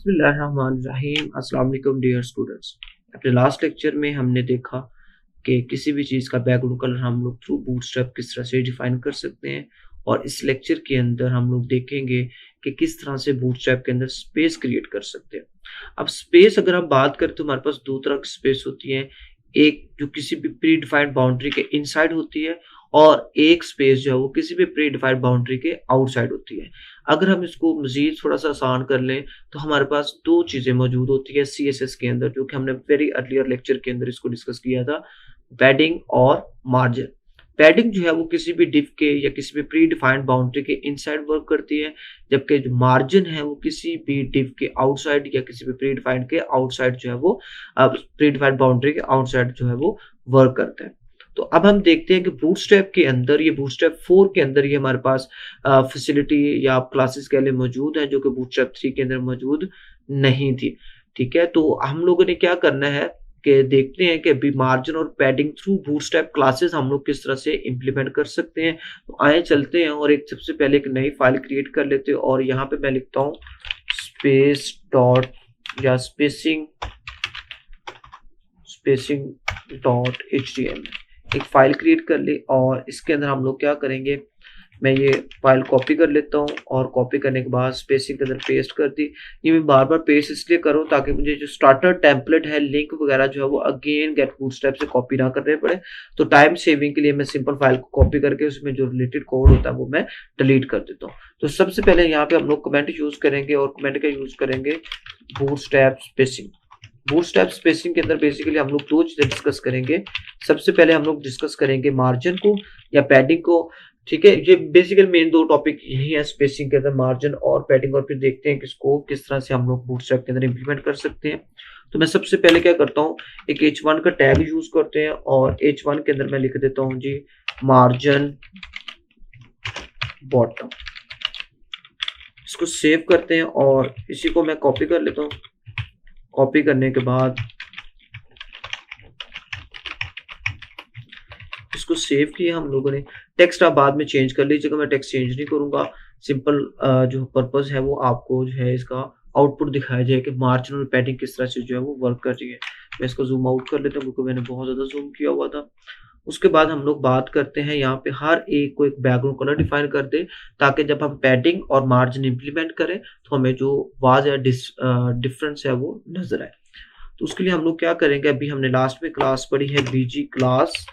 बिस्मिल्लाहिर्रहमानिर्रहीम। अस्सलाम वालेकुम डियर स्टूडेंट्स। अपने लास्ट लेक्चर में हमने देखा कि किसी भी चीज़ का बैकग्राउंड कलर हम लोग थ्रू बूटस्ट्रैप किस तरह से डिफाइन कर सकते हैं, और इस लेक्चर के अंदर हम लोग देखेंगे कि किस तरह से बूटस्ट्रैप के अंदर स्पेस क्रिएट कर सकते हैं। अब स्पेस अगर हम बात करें तो हमारे पास दो तरह की स्पेस होती है। एक जो किसी भी प्री डिफाइंड बाउंड्री के इनसाइड होती है, और एक स्पेस जो है वो किसी भी प्री डिफाइंड बाउंड्री के आउटसाइड होती है। अगर हम इसको मजीद थोड़ा सा आसान कर लें तो हमारे पास दो चीजें मौजूद होती है CSS के अंदर, जो कि हमने वेरी अर्लियर लेक्चर के अंदर इसको डिस्कस किया था, पैडिंग और मार्जिन। पैडिंग जो है वो किसी भी डिव के या किसी भी प्री डिफाइंड बाउंड्री के इनसाइड वर्क करती है, जबकि जो मार्जिन है वो किसी भी डिव के आउटसाइड या किसी भी प्री डिफाइंड के आउटसाइड जो है वो प्री डिफाइंड बाउंड्री के आउटसाइड जो है वो वर्क करता है। तो अब हम देखते हैं कि बूटस्ट्रैप के अंदर, ये बूटस्ट्रैप 4 के अंदर ये हमारे पास फैसिलिटी या आप क्लासेस के लिए मौजूद है, जो कि बूटस्ट्रैप 3 के अंदर मौजूद नहीं थी। ठीक है, तो हम लोगों ने क्या करना है कि देखते हैं कि अभी मार्जिन और पैडिंग थ्रू बूटस्ट्रैप क्लासेस हम लोग किस तरह से इंप्लीमेंट कर सकते हैं। तो आए चलते हैं और एक सबसे पहले एक नई फाइल क्रिएट कर लेते हैं, और यहाँ पे मैं लिखता हूँ स्पेस डॉट या स्पेसिंग डॉट HTML। एक फाइल क्रिएट कर ली, और इसके अंदर हम लोग क्या करेंगे, मैं ये फाइल कॉपी कर लेता हूँ, और कॉपी करने के बाद स्पेसिंग के अंदर पेस्ट कर दी। ये मैं बार बार पेस्ट इसलिए करूँ ताकि मुझे जो स्टार्टर टेम्पलेट है, लिंक वगैरह जो है वो अगेन गेट बूटस्ट्रैप से कॉपी ना करने पड़े। तो टाइम सेविंग के लिए मैं सिंपल फाइल को कॉपी करके उसमें जो रिलेटेड कोड होता है वो मैं डिलीट कर देता हूँ। तो सबसे पहले यहाँ पे हम लोग कमेंट यूज करेंगे, और कमेंट का यूज करेंगे बूटस्ट्रैप स्पेसिंग। बूटस्ट्रैप स्पेसिंग के अंदर बेसिकली हम लोग दो चीजें डिस्कस करेंगे। सबसे पहले हम लोग डिस्कस करेंगे मार्जिन को या पैडिंग को। ठीक है, ये बेसिकली मेन दो टॉपिक यही है स्पेसिंग के अंदर, मार्जिन और पैडिंग, और फिर देखते हैं कि इसको किस तरह से हम लोग बूटस्ट्रैप के अंदर इंप्लीमेंट कर सकते हैं। तो मैं सबसे पहले क्या करता हूँ, एक H1 का टैग यूज करते हैं, और H1 के अंदर मैं लिख देता हूँ जी मार्जिन बॉटम। इसको सेव करते हैं, और इसी को मैं कॉपी कर लेता हूँ। कॉपी करने के बाद इसको सेव किया हम लोगों ने। टेक्स्ट आप बाद में चेंज कर लीजिएगा, मैं टेक्स्ट चेंज नहीं करूंगा। सिंपल जो पर्पस है वो आपको जो है इसका आउटपुट दिखाया जाए कि मार्जिन और पैडिंग किस तरह से जो है वो वर्क कर रही है। मैं इसको जूम आउट कर लेता हूँ क्योंकि मैंने बहुत ज्यादा जूम किया हुआ था। उसके बाद हम लोग बात करते हैं यहाँ पे हर एक को एक बैकग्राउंड कलर डिफाइन कर दे, ताकि जब हम पैडिंग और मार्जिन इंप्लीमेंट करें तो हमें जो वाज या डिफरेंस है वो नजर आए। तो उसके लिए हम लोग क्या करेंगे, अभी हमने लास्ट में क्लास पढ़ी है BG क्लास,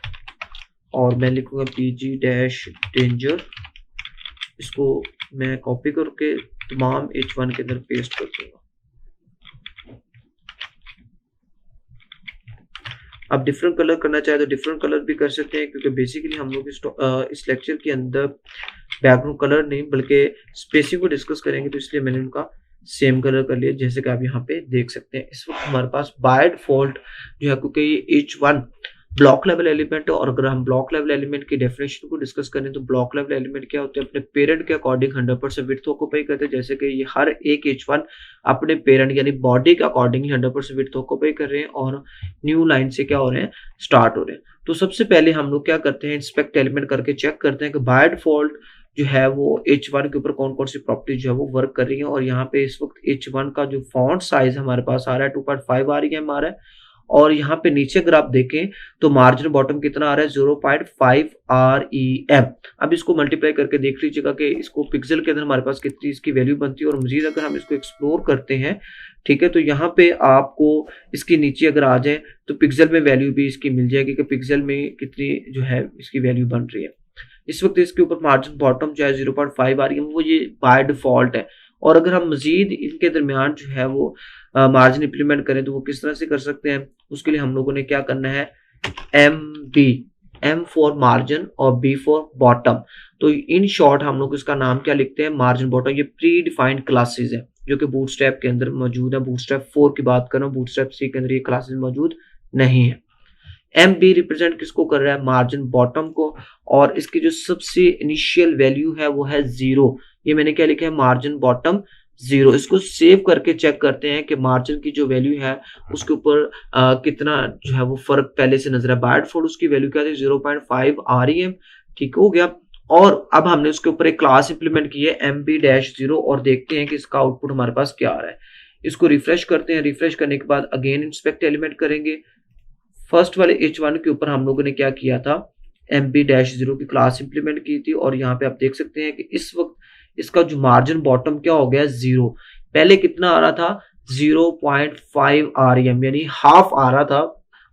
और मैं लिखूंगा BG डैश डेंजर। इसको मैं कॉपी करके तमाम H1 के अंदर पेस्ट कर दूंगा। आप डिफरेंट कलर करना चाहे तो डिफरेंट कलर भी कर सकते हैं, क्योंकि बेसिकली हम लोग इस लेक्चर के अंदर बैकग्राउंड कलर नहीं बल्कि स्पेसिंग को डिस्कस करेंगे, तो इसलिए मैंने उनका सेम कलर कर लिया, जैसे कि आप यहाँ पे देख सकते हैं। इस वक्त हमारे पास बाय डिफॉल्ट जो है, क्योंकि ये H1 ब्लॉक लेवल एलिमेंट है, और अगर हम ब्लॉक लेवल एलिमेंट की डेफिनेशन को डिस्कस करें तो ब्लॉक लेवल एलिमेंट क्या होते हैं, अपने पेरेंट के अकॉर्डिंग 100% विड्थ ऑक्यूपाई करते हैं। जैसे कि ये हर एक H1 अपने पेरेंट यानी बॉडी के अकॉर्डिंग 100% विड्थ ऑक्यूपाई कर रहे हैं, और न्यू लाइन से क्या हो रहे हैं, स्टार्ट हो रहे हैं। तो सबसे पहले हम लोग क्या करते हैं, इंस्पेक्ट एलिमेंट करके चेक करते हैं कि बाय डिफॉल्ट जो है वो H1 के ऊपर कौन कौन सी प्रॉपर्टी जो है वो वर्क कर रही है। और यहाँ पे इस वक्त H1 का जो फॉन्ट साइज हमारे पास आ रहा है 2.5 आ रही है हमारा, और यहाँ पे नीचे अगर आप देखें तो मार्जिन बॉटम कितना आ रहा है, 0.5 REM। अब इसको मल्टीप्लाई करके देख लीजिएगा कि इसको पिक्सल के अंदर हमारे पास कितनी इसकी वैल्यू बनती है। और मजीद अगर हम इसको एक्सप्लोर करते हैं, ठीक है, तो यहाँ पे आपको इसके नीचे अगर आ जाए तो पिक्सल में वैल्यू भी इसकी मिल जाएगी कि पिक्सल में कितनी जो है इसकी वैल्यू बन रही है। इस वक्त इसके ऊपर मार्जिन बॉटम जो है 0.5 REM, वो ये बाय डिफॉल्ट है। और अगर हम मजीद इनके दरमियान जो है वो मार्जिन इंप्लीमेंट करें तो वो किस तरह से कर सकते हैं, उसके लिए हम लोगों ने क्या करना है, M फॉर मार्जिन और B फॉर बॉटम। तो इन शॉर्ट हम लोग इसका नाम क्या लिखते हैं, मार्जिन बॉटम। ये प्री डिफाइंड क्लासेस है जो कि बूटस्ट्रैप के अंदर मौजूद है। बूटस्ट्रैप 4 की बात करें, बूटस्ट्रैप 3 के अंदर ये क्लासेस मौजूद नहीं है। MB रिप्रेजेंट किसको कर रहा है, मार्जिन बॉटम को, और इसकी जो सबसे इनिशियल वैल्यू है वो है 0। ये मैंने क्या लिखा है, मार्जिन बॉटम 0। इसको सेव करके चेक करते हैं कि मार्जिन की जो वैल्यू है उसके ऊपर कितना जो है वो फर्क पहले से नजर है। बाय डिफॉल्ट उसकी वैल्यू क्या थी, 0.5 REM। ठीक हो गया। और अब हमने उसके ऊपर एक क्लास इंप्लीमेंट की है MB-0, और देखते हैं कि इसका आउटपुट हमारे पास क्या आ रहा है। इसको रिफ्रेश करते हैं। रिफ्रेश करने के बाद अगेन इंस्पेक्ट एलिमेंट करेंगे। फर्स्ट वाले H1 के ऊपर हम लोगों ने क्या किया था, MB-0 की क्लास इंप्लीमेंट की थी और यहाँ पे आप देख सकते हैं कि इस वक्त इसका जो मार्जिन बॉटम क्या हो गया, 0। पहले कितना आ रहा था, 0.5 REM यानी हाफ आ रहा था।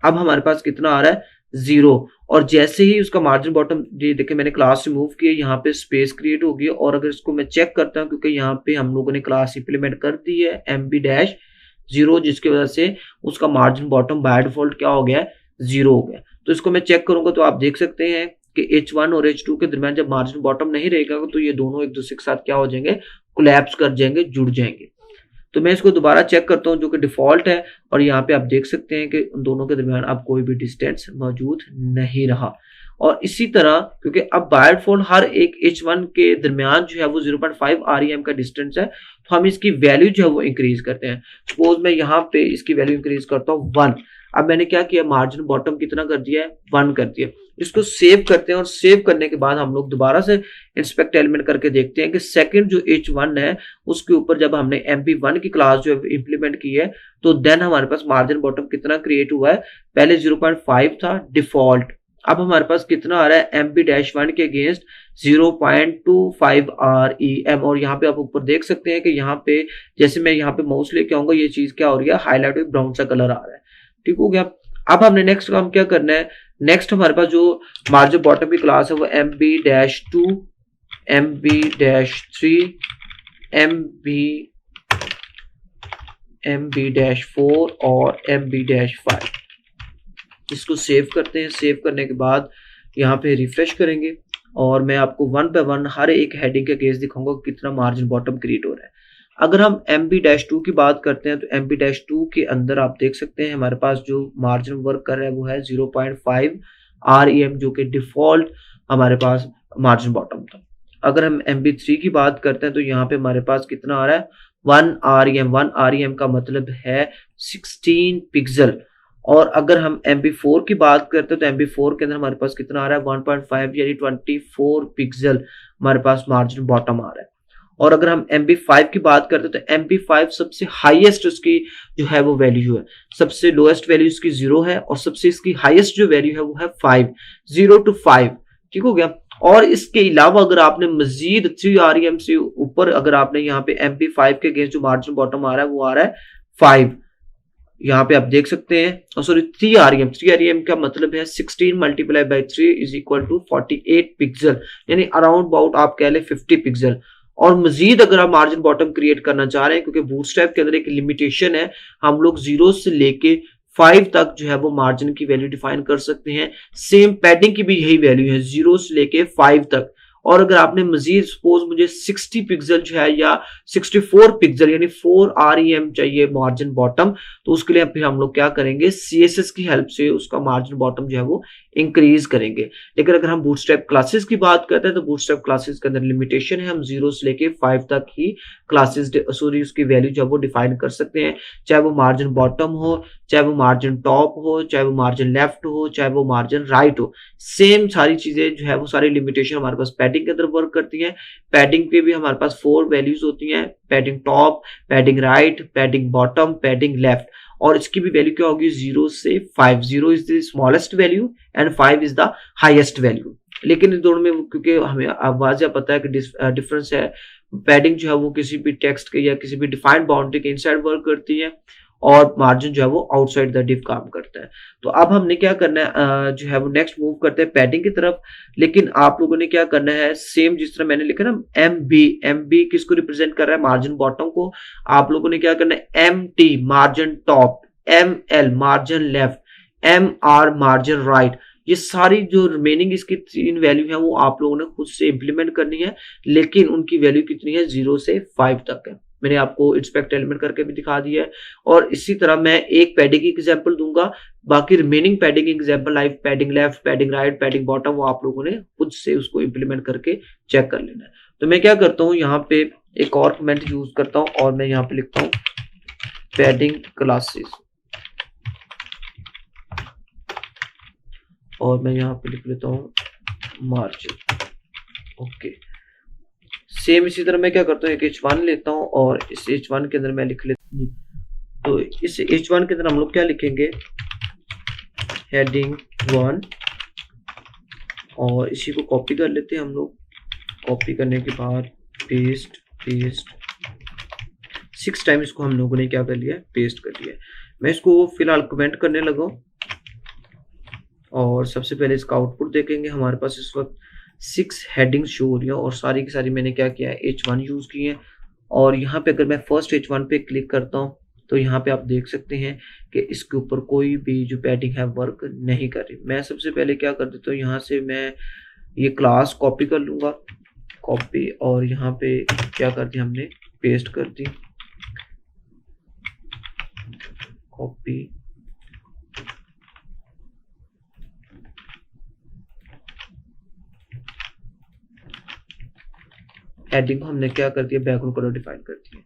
अब हमारे पास कितना आ रहा है, 0। और जैसे ही उसका मार्जिन बॉटम, ये देखिए मैंने क्लास रिमूव की है, यहाँ पे स्पेस क्रिएट होगी और अगर इसको मैं चेक करता हूँ, क्योंकि यहाँ पे हम लोगों ने क्लास इंप्लीमेंट कर दी है MB-0, जिसकी वजह से उसका मार्जिन बॉटम बाय डिफॉल्ट क्या हो गया, 0 हो गया। तो इसको मैं चेक करूंगा तो आप देख सकते हैं कि H1 और H2 के दरमियान जब मार्जिन बॉटम नहीं रहेगा तो ये दोनों एक दूसरे के साथ क्या हो जाएंगे, कोलैप्स कर जाएंगे, जुड़ जाएंगे। तो मैं इसको दोबारा चेक करता हूं जो कि डिफॉल्ट है और यहाँ पे आप देख सकते हैं कि उन दोनों के दरमियान अब कोई भी डिस्टेंस मौजूद नहीं रहा। और इसी तरह क्योंकि अब बाय डिफॉल्ट हर एक H1 के दरमियान जो है वो 0.5 REM का डिस्टेंस है, तो हम इसकी वैल्यू जो है वो इंक्रीज करते हैं। सपोज मैं यहाँ पे इसकी वैल्यू इंक्रीज करता हूँ 1। अब मैंने क्या किया, मार्जिन बॉटम कितना कर दिया है, 1 कर दिया। इसको सेव करते हैं और सेव करने के बाद हम लोग दोबारा से इंस्पेक्ट एलिमेंट करके देखते हैं कि सेकंड जो H1 है उसके ऊपर जब हमने MB1 की क्लास जो है इंप्लीमेंट की है तो देन हमारे पास मार्जिन बॉटम कितना क्रिएट हुआ है, पहले 0.5 था डिफॉल्ट, अब हमारे पास कितना आ रहा है MB-1 के अगेंस्ट 0.25 REM। और यहाँ पे आप ऊपर देख सकते हैं कि यहाँ पे जैसे मैं यहाँ पे माउस लेके आऊंगा ये चीज क्या हो रही है, हाईलाइट हुई ब्राउन सा कलर आ रहा है। ठीक हो गया। अब हमने नेक्स्ट काम क्या करना है, नेक्स्ट हमारे पास जो मार्जिन बॉटम की क्लास है वो MB-2, MB-3, MB-4 और MB-5। इसको सेव करते हैं। सेव करने के बाद यहाँ पे रिफ्रेश करेंगे और मैं आपको 1 बाय 1 हर एक हेडिंग के केस दिखाऊंगा कितना मार्जिन बॉटम क्रिएट हो रहा है। अगर हम MB-2 की बात करते हैं तो MB-2 के अंदर आप देख सकते हैं हमारे पास जो मार्जिन वर्क कर रहा है वो है 0.5 REM, जो कि डिफॉल्ट हमारे पास मार्जिन बॉटम था। अगर हम MB-3 की बात करते हैं तो यहाँ पे हमारे पास कितना आ रहा है, 1 REM। 1 REM का मतलब है 16 पिक्सल। और अगर हम MB4 की बात करते हैं तो MB4 के अंदर हमारे पास कितना आ रहा है, 1.5 यानी 24 पिक्सल हमारे पास मार्जिन बॉटम आ रहा है। और अगर हम MB5 की बात करते हैं तो MB5 सबसे हाईएस्ट उसकी जो है वो वैल्यू है, सबसे लोएस्ट वैल्यू इसकी 0 है और सबसे इसकी हाईएस्ट जो वैल्यू है वो है 5, 0 to 5। ठीक हो गया। और इसके अलावा अगर आपने मजीद 3 REM से ऊपर अगर आपने यहाँ पे MB5 के अगेंस्ट जो मार्जिन बॉटम आ रहा है वो आ रहा है 5, यहाँ पे आप देख सकते हैं, सॉरी 3 REM। 3 REM का मतलब है 16 multiply by 3 is equal to 48 pixel, यानी अराउंड अबाउट आप कह ले 50 पिक्सल। और मजीद अगर आप मार्जिन बॉटम क्रिएट करना चाह रहे हैं, क्योंकि बूटस्ट्रैप के अंदर एक लिमिटेशन है, हम लोग 0 से लेके 5 तक जो है वो मार्जिन की वैल्यू डिफाइन कर सकते हैं। सेम पैडिंग की भी यही वैल्यू है 0 से लेके 5 तक। और अगर आपने मजीद सपोज मुझे 60 पिक्सल जो है या 64 पिक्सल यानी 4 REM चाहिए मार्जिन बॉटम, तो उसके लिए फिर हम लोग क्या करेंगे, CSS की हेल्प से उसका मार्जिन बॉटम जो है वो इंक्रीज करेंगे। लेकिन अगर हम बूटस्ट्रैप क्लासेस की बात करते हैं तो बूटस्ट्रैप क्लासेस के अंदर लिमिटेशन है, हम 0 से लेके 5 तक ही क्लासेस सॉरी उसकी वैल्यू जो है वो डिफाइन कर सकते हैं, चाहे वो मार्जिन बॉटम हो, चाहे वो मार्जिन टॉप हो, चाहे वो मार्जिन लेफ्ट हो, चाहे वो मार्जिन राइट हो। सेम सारी चीजें जो है वो सारी लिमिटेशन हमारे पास पैडिंग के अंदर वर्क करती हैं। पैडिंग पे भी हमारे पास 4 वैल्यूज होती हैं, padding top, padding right, padding bottom, padding left. और इसकी भी वैल्यू क्या होगी, 0 से 5। 0 is the smallest value and 5 is the highest value. लेकिन इन दोनों में क्योंकि हमें वाज़ह पता है कि डिफरेंस है, पैडिंग जो है वो किसी भी टेक्स्ट के या किसी भी डिफाइंड बाउंड्री के इनसाइड वर्क करती है और मार्जिन जो है वो आउटसाइड द डिव काम करता है। तो अब हमने क्या करना है, जो है वो नेक्स्ट मूव करते हैं पैडिंग की तरफ। लेकिन आप लोगों ने क्या करना है, सेम जिस तरह मैंने लिखा ना MB किसको रिप्रेजेंट कर रहा है, मार्जिन बॉटम को। आप लोगों ने क्या करना है, MT margin top, ML margin left, MR margin right, ये सारी जो रिमेनिंग इसकी 3 वैल्यू है वो आप लोगों ने खुद से इंप्लीमेंट करनी है। लेकिन उनकी वैल्यू कितनी है, 0 से 5 तक है। मैंने आपको इंस्पेक्ट एलिमेंट करके भी दिखा दिया है। और इसी तरह मैं एक पैडिंग की एग्जांपल दूंगा, बाकी remaining padding example like padding left, padding right, padding bottom, वो आप लोगों ने खुद से उसको इंप्लीमेंट करके चेक कर लेना है। तो मैं क्या करता हूँ, यहाँ पे एक और कमेंट यूज करता हूँ और मैं यहाँ पे लिखता हूँ पैडिंग क्लासेस, और मैं यहाँ पे लिख लेता हूँ मार्जिन। ओके, सेम इसी तरह मैं क्या करता हूँ, एक H1 लेता हूँ और इस H1 के अंदर मैं लिख लेता हूँ तो इस H1 के अंदर हम लोग क्या लिखेंगे, हेडिंग 1, और इसी को कॉपी कर लेते हैं हम लोग। कॉपी करने के बाद पेस्ट 6 टाइम इसको हम लोगों ने क्या कर लिया, पेस्ट कर लिया। मैं इसको फिलहाल कमेंट करने लगा और सबसे पहले इसका आउटपुट देखेंगे। हमारे पास इस वक्त 6 हेडिंग्स शो हो रही है और सारी की सारी मैंने क्या किया है, H1 यूज की है। और यहाँ पे अगर मैं फर्स्ट H1 पे क्लिक करता हूँ तो यहाँ पे आप देख सकते हैं कि इसके ऊपर कोई भी जो पैडिंग है वर्क नहीं कर रही। मैं सबसे पहले क्या कर देता हूँ, यहाँ से मैं ये क्लास कॉपी कर लूंगा, कॉपी, और यहाँ पे क्या कर दिया हमने, पेस्ट कर दी, कॉपी, हेडिंग को हमने क्या कर दिया, बैकग्राउंड कलर डिफाइन कर दिया।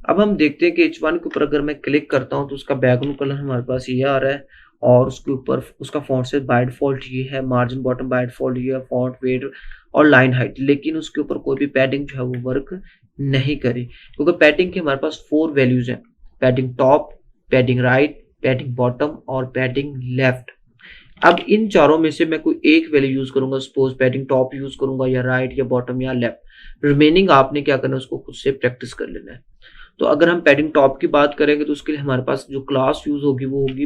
अब हम देखते हैं कि H1 के ऊपर अगर मैं क्लिक करता हूं तो उसका बैकग्राउंड कलर हमारे पास ये आ रहा है और उसके ऊपर उसका फॉन्ट साइज बाय डिफॉल्ट ये है, मार्जिन बॉटम बाय डिफॉल्ट ये है, फॉन्ट वेट और लाइन हाइट, लेकिन उसके ऊपर कोई भी पैडिंग जो है वो वर्क नहीं करी, क्योंकि पैडिंग के हमारे पास 4 वैल्यूज हैं, padding top, padding right, padding bottom और पैडिंग लेफ्ट। अब इन चारों में से मैं कोई एक वैल्यू यूज करूंगा, सपोज पैडिंग टॉप यूज करूंगा या राइट या बॉटम या लेफ्ट। रिमेनिंग आपने क्या करना है, उसको खुद से प्रैक्टिस कर लेना है। तो अगर हम पैडिंग टॉप की बात करेंगे तो उसके लिए हमारे पास जो क्लास यूज होगी वो होगी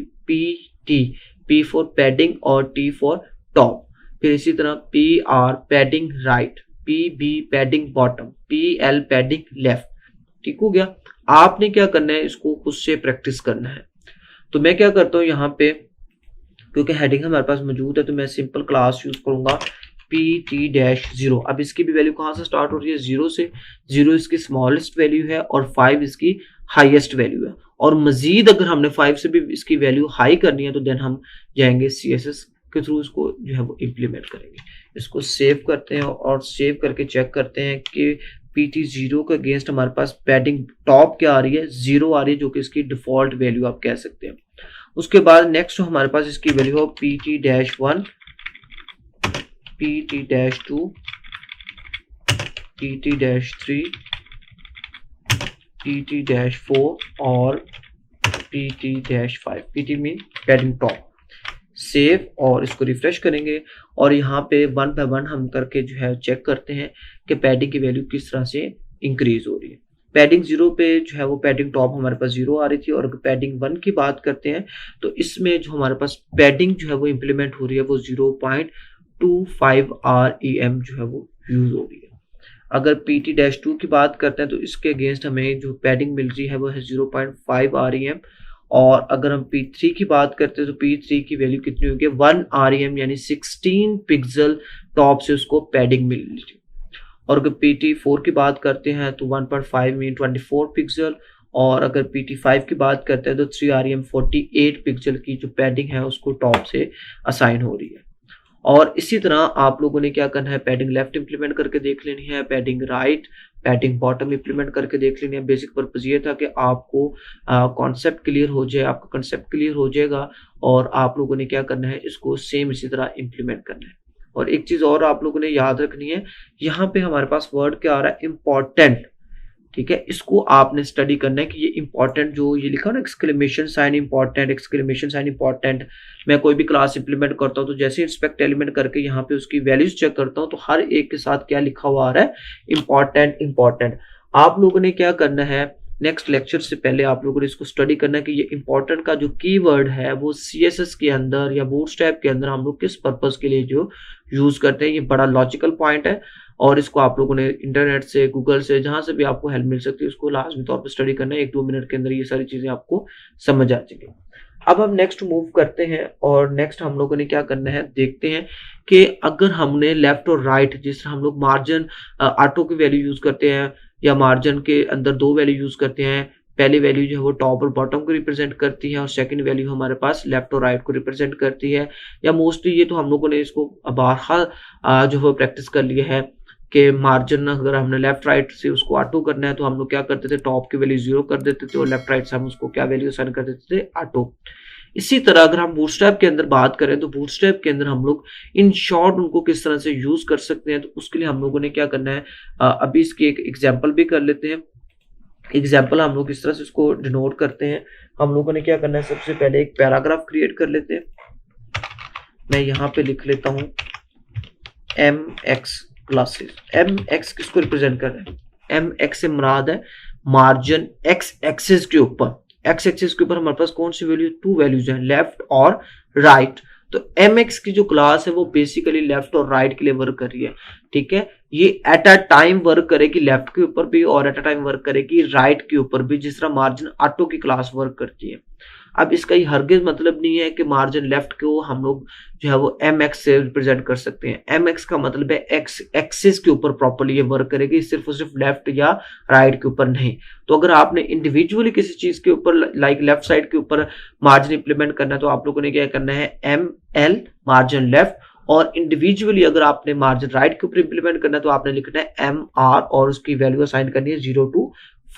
P फॉर पैडिंग और T फॉर टॉप। फिर इसी तरह PR padding right, PB padding bottom, PL padding left. ठीक हो गया। आपने क्या करना है, इसको खुद से प्रैक्टिस करना है। तो मैं क्या करता हूँ यहाँ पे, क्योंकि हेडिंग हमारे पास मौजूद है तो मैं सिंपल क्लास यूज करूंगा PT-0। अब इसकी भी वैल्यू कहाँ से स्टार्ट हो रही है, 0 से। 0 इसकी स्मॉलेस्ट वैल्यू है और 5 इसकी हाईएस्ट वैल्यू है। और मजीद अगर हमने 5 से भी इसकी वैल्यू हाई करनी है तो देन हम जाएंगे CSS के थ्रू इसको जो है वो इम्प्लीमेंट करेंगे। इसको सेव करते हैं और सेव करके चेक करते हैं कि PT0 के अगेंस्ट हमारे पास पैडिंग टॉप क्या आ रही है, 0 आ रही है, जो कि इसकी डिफॉल्ट वैल्यू आप कह सकते हैं। उसके बाद नेक्स्ट हमारे पास इसकी वैल्यू हो PT-1, PT-2, PT-3, PT-4 और PT-5। PT mean padding top. Save और इसको रिफ्रेश करेंगे और यहाँ पे 1 बाय 1 हम करके जो है चेक करते हैं कि पैडिंग की वैल्यू किस तरह से इंक्रीज हो रही है। पैडिंग 0 पे जो है वो पैडिंग टॉप हमारे पास 0 आ रही थी, और अगर पैडिंग 1 की बात करते हैं तो इसमें जो हमारे पास पैडिंग जो है वो इम्प्लीमेंट हो रही है वो 0.25 REM जो है वो यूज हो रही है। अगर PT-2 की बात करते हैं तो इसके अगेंस्ट हमें जो पैडिंग मिल रही है वो है 0.5 REM, और अगर हम P3 की बात करते हैं तो P3 की वैल्यू कितनी होगी, 1 REM, यानी 16 पिक्सल टॉप से उसको पैडिंग मिल रही है। और अगर PT4 की बात करते हैं तो 1.5 मीन 24 पिक्सल, और अगर PT5 की बात करते हैं तो 3 REM 48 पिक्सल की जो पैडिंग है उसको टॉप से असाइन हो रही है। और इसी तरह आप लोगों ने क्या करना है, पैडिंग लेफ्ट इंप्लीमेंट करके देख लेनी है, padding right, padding bottom implement करके देख लेनी है। बेसिक पर्पज ये था कि आपको कॉन्सेप्ट क्लियर हो जाए, आपका कॉन्सेप्ट क्लियर हो जाएगा और आप लोगों ने क्या करना है, इसको सेम इसी तरह इंप्लीमेंट करना है। और एक चीज और आप लोगों ने याद रखनी है, यहाँ पे हमारे पास वर्ड क्या आ रहा है, इम्पोर्टेंट। ठीक है, इसको आपने स्टडी करना है कि ये इंपॉर्टेंट जो ये लिखा ना, exclamation sign important, exclamation sign important. मैं कोई भी क्लास इंप्लीमेंट करता हूँ तो जैसे इंस्पेक्ट एलिमेंट करके यहाँ पे उसकी वैल्यूज चेक करता हूँ तो हर एक के साथ क्या लिखा हुआ आ रहा है, इंपॉर्टेंट इंपॉर्टेंट। आप लोगों ने क्या करना है, नेक्स्ट लेक्चर से पहले आप लोगों ने इसको स्टडी करना है कि ये इंपॉर्टेंट का जो कीवर्ड है वो CSS के अंदर या बूटस्ट्रैप के अंदर हम लोग किस पर्पस के लिए जो यूज करते हैं। ये बड़ा लॉजिकल पॉइंट है और इसको आप लोगों ने इंटरनेट से, गूगल से, जहां से भी आपको हेल्प मिल सकती है उसको लाजमी तौर पर स्टडी करना है। 1-2 मिनट के अंदर ये सारी चीजें आपको समझ आ जाएंगी। अब हम नेक्स्ट मूव करते हैं और नेक्स्ट हम लोगों ने क्या करना है, देखते हैं कि अगर हमने लेफ्ट और राइट, जिस तरह हम लोग मार्जिन ऑटो की वैल्यू यूज करते हैं या मार्जिन के अंदर 2 वैल्यू यूज करते हैं। पहली वैल्यू जो है वो टॉप और बॉटम को रिप्रेजेंट करती है और सेकंड वैल्यू हमारे पास लेफ्ट और राइट को रिप्रेजेंट करती है। या मोस्टली ये तो हम लोगों ने इसको बारहा जो है प्रैक्टिस कर लिया है कि मार्जिन अगर हमने लेफ्ट राइट से उसको ऑटो करना है तो हम लोग क्या करते थे, टॉप की वैल्यू 0 कर देते थे और लेफ्ट राइट से हम उसको क्या वैल्यू असाइन कर देते थे, ऑटो। इसी तरह अगर हम बूटस्ट्रैप के अंदर बात करें तो बूटस्ट्रैप के अंदर हम लोग इन शॉर्ट उनको किस तरह से यूज कर सकते हैं, तो उसके लिए हम लोगों ने क्या करना है, अभी इसकी एक एग्जांपल भी कर लेते हैं। एग्जाम्पल हम लोग इस तरह से इसको डिनोट करते हैं। हम लोगों ने क्या करना है, सबसे पहले एक पैराग्राफ क्रिएट कर लेते हैं। मैं यहाँ पे लिख लेता हूँ mx क्लासेस। mx किसको रिप्रेजेंट कर रहा है, mx से मुराद है मार्जिन x एक्सिस के ऊपर। x एक्सिस के ऊपर हमारे पास कौन सी वैल्यू, 2 वैल्यूज हैं, लेफ्ट और राइट। तो mx की जो क्लास है वो बेसिकली लेफ्ट और राइट के लिए वर्क कर रही है, ठीक है। ये एट अ टाइम वर्क करेगी लेफ्ट के ऊपर भी और एट अ टाइम वर्क करेगी राइट के ऊपर भी, जिस तरह मार्जिन ऑटो की क्लास वर्क करती है। अब इसका ये हरगिज मतलब नहीं है कि मार्जिन लेफ्ट को हम लोग जो है वो mx से रिप्रेजेंट कर सकते हैं। mx का मतलब है x एक्सिस के ऊपर प्रॉपर्ली ये वर्क करेगी, सिर्फ और सिर्फ लेफ्ट या राइट के ऊपर नहीं। तो अगर आपने इंडिविजुअली किसी चीज के ऊपर लाइक लेफ्ट साइड के ऊपर मार्जिन इंप्लीमेंट करना है तो आप लोगों ने क्या करना है, ml मार्जिन लेफ्ट, और इंडिविजुअली अगर आपने मार्जिन राइट के ऊपर इंप्लीमेंट करना है तो आपने लिखना है mr और उसकी वैल्यू असाइन करनी है 0 to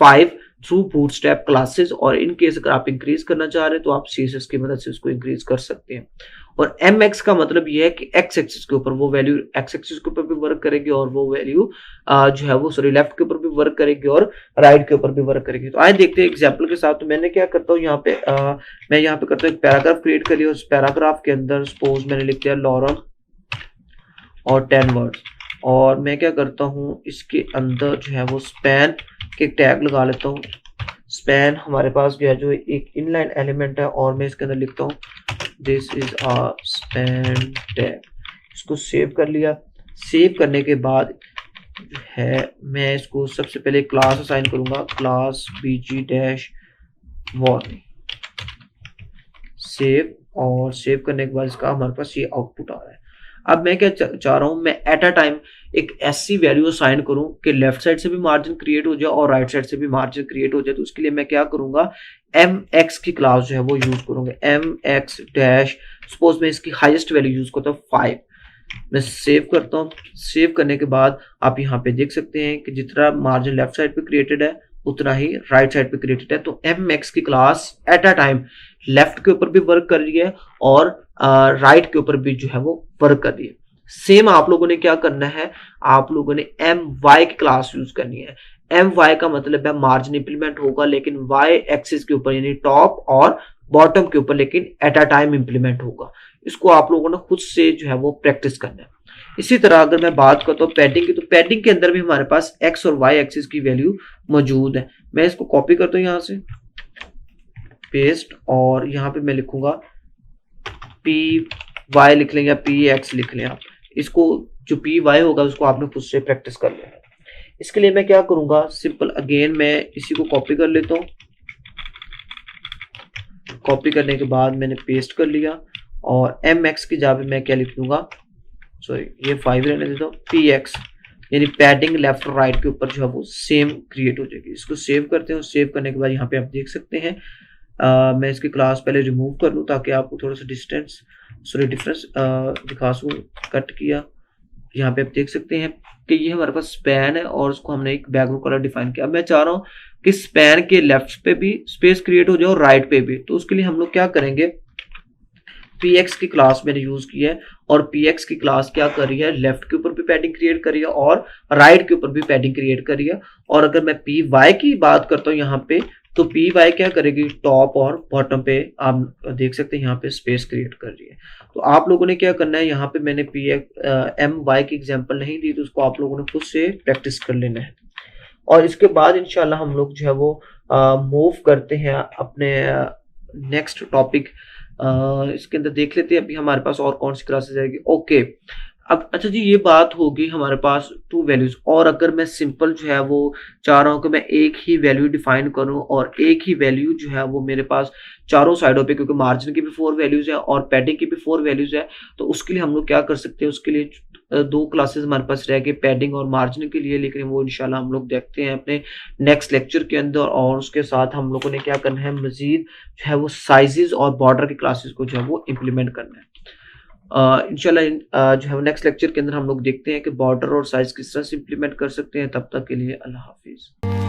5 थ्रू बूटस्ट्रैप क्लासेस। और इन केस अगर आप इंक्रीज करना चाह रहे हैं तो आप CSS की मदद से उसको इंक्रीज कर सकते हैं। और mx का मतलब ये है कि x एक्सिस के ऊपर वो वैल्यू x एक्सिस के ऊपर भी वर्क करेगी और वो वैल्यू जो है वो सॉरी लेफ्ट के ऊपर भी वर्क करेगी और राइट के ऊपर भी वर्क करेगी। तो आइए देखते हैं एग्जांपल के साथ। तो मैंने क्या करता हूँ यहाँ पे मैं यहाँ पे करता हूँ एक पैराग्राफ क्रिएट कर लिया। उस पैराग्राफ के अंदर सपोज मैंने लिख दिया लॉरल और 10 वर्ड्स, और मैं क्या करता हूँ इसके अंदर जो है वो स्पैन के टैग लगा लेता हूँ। स्पैन हमारे पास जो है जो एक इनलाइन एलिमेंट है और मैं इसके अंदर लिखता हूँ this is a span tag. इसको सेव कर लिया। सेव करने के बाद जो है मैं इसको सबसे पहले क्लास असाइन करूंगा, class bg dash warning. Save, और सेव करने के बाद इसका हमारे पास ये आउटपुट आ रहा है। अब मैं क्या चाह रहा हूं, मैं एट अ टाइम एक ऐसी वैल्यू असाइन करूं कि लेफ्ट साइड से भी मार्जिन क्रिएट हो जाए और राइट साइड से भी मार्जिन क्रिएट हो जाए। तो उसके लिए मैं क्या करूंगा, mx की क्लास जो है वो यूज करूंगा, mx डैश, सपोज मैं इसकी हाईएस्ट वैल्यू यूज करता हूँ 5। मैं सेव करता हूँ। सेव करने के बाद आप यहाँ पे देख सकते हैं कि जितना मार्जिन लेफ्ट साइड पे क्रिएटेड है उतना ही राइट साइड पे क्रिएटेड है। तो mx की class at a time left के ऊपर भी वर्क कर रही है और राइट के ऊपर भी जो है वो वर्क कर रही है। सेम आप लोगों ने क्या करना है, आप लोगों ने my की क्लास यूज करनी है। my का मतलब है मार्जिन इंप्लीमेंट होगा लेकिन y एक्सिस के ऊपर, यानी टॉप और बॉटम के ऊपर, लेकिन एट अ टाइम इंप्लीमेंट होगा। इसको आप लोगों ने खुद से जो है वो प्रैक्टिस करना है। इसी तरह अगर मैं बात करता हूँ पैडिंग की, तो पैडिंग के अंदर भी हमारे पास x और y एक्सिस की वैल्यू मौजूद है। मैं इसको कॉपी करता हूँ यहाँ से, पेस्ट, और यहाँ पे मैं लिखूंगा py लिख लें या px लिख लें आप। इसको जो py होगा उसको आपने खुद से प्रैक्टिस कर लेना है। इसके लिए मैं क्या करूंगा, सिंपल अगेन मैं इसी को कॉपी कर लेता हूँ। कॉपी करने के बाद मैंने पेस्ट कर लिया और mx की जगह मैं क्या लिख दूंगा, सॉरी ये 5 रहने देता हूँ, px, यानी पैडिंग लेफ्ट और राइट के ऊपर जो है वो सेम क्रिएट हो जाएगी। इसको सेव करते हैं। सेव करने के बाद यहाँ पे आप देख सकते हैं मैं इसकी क्लास पहले रिमूव कर लूँ ताकि आपको थोड़ा सा डिफरेंस दिखा सकूँ। कट किया, यहाँ पे आप देख सकते हैं कि ये हमारे पास स्पैन है और उसको हमने एक बैकग्राउंड कलर डिफाइन किया। अब मैं चाह रहा हूँ कि स्पैन के लेफ्ट पे भी स्पेस क्रिएट हो जाए और राइट पे भी। तो उसके लिए हम लोग क्या करेंगे, px की क्लास मैंने यूज की है और px की क्लास क्या कर रही है, लेफ्ट के ऊपर भी पैडिंग क्रिएट कर रही है और राइट के ऊपर भी पैडिंग क्रिएट कर रही है। और अगर मैं py की बात करता हूँ यहाँ पे, तो py क्या करेगी, टॉप और बॉटम पे आप देख सकते हैं यहाँ पे स्पेस क्रिएट कर रही है। तो आप लोगों ने क्या करना है, यहाँ पे मैंने my की एग्जांपल नहीं दी तो उसको आप लोगों ने खुद से प्रैक्टिस कर लेना है। और इसके बाद इंशाल्लाह हम लोग जो है वो मूव करते हैं अपने नेक्स्ट टॉपिक। इसके अंदर देख लेते हैं अभी हमारे पास और कौन सी क्लासेस आएगी। ओके, अब अच्छा जी ये बात होगी हमारे पास 2 वैल्यूज, और अगर मैं सिंपल जो है वो चाह रहा हूँ कि मैं एक ही वैल्यू डिफाइन करूँ और एक ही वैल्यू जो है वो मेरे पास चारों साइडों पे, क्योंकि मार्जिन की भी 4 वैल्यूज है और पैडिंग की भी 4 वैल्यूज है, तो उसके लिए हम लोग क्या कर सकते हैं, उसके लिए 2 क्लासेस हमारे पास रह गए पैडिंग और मार्जिन के लिए, लेकिन वो इंशाल्लाह हम लोग देखते हैं अपने नेक्स्ट लेक्चर के अंदर। और उसके साथ हम लोगों ने क्या करना है, मजीद जो है वो साइजेस और बॉर्डर की क्लासेस को जो है वो इम्प्लीमेंट करना है। इंशाल्लाह जो है नेक्स्ट लेक्चर के अंदर हम लोग देखते हैं कि बॉर्डर और साइज किस तरह से इम्प्लीमेंट कर सकते हैं। तब तक के लिए अल्लाह हाफिज।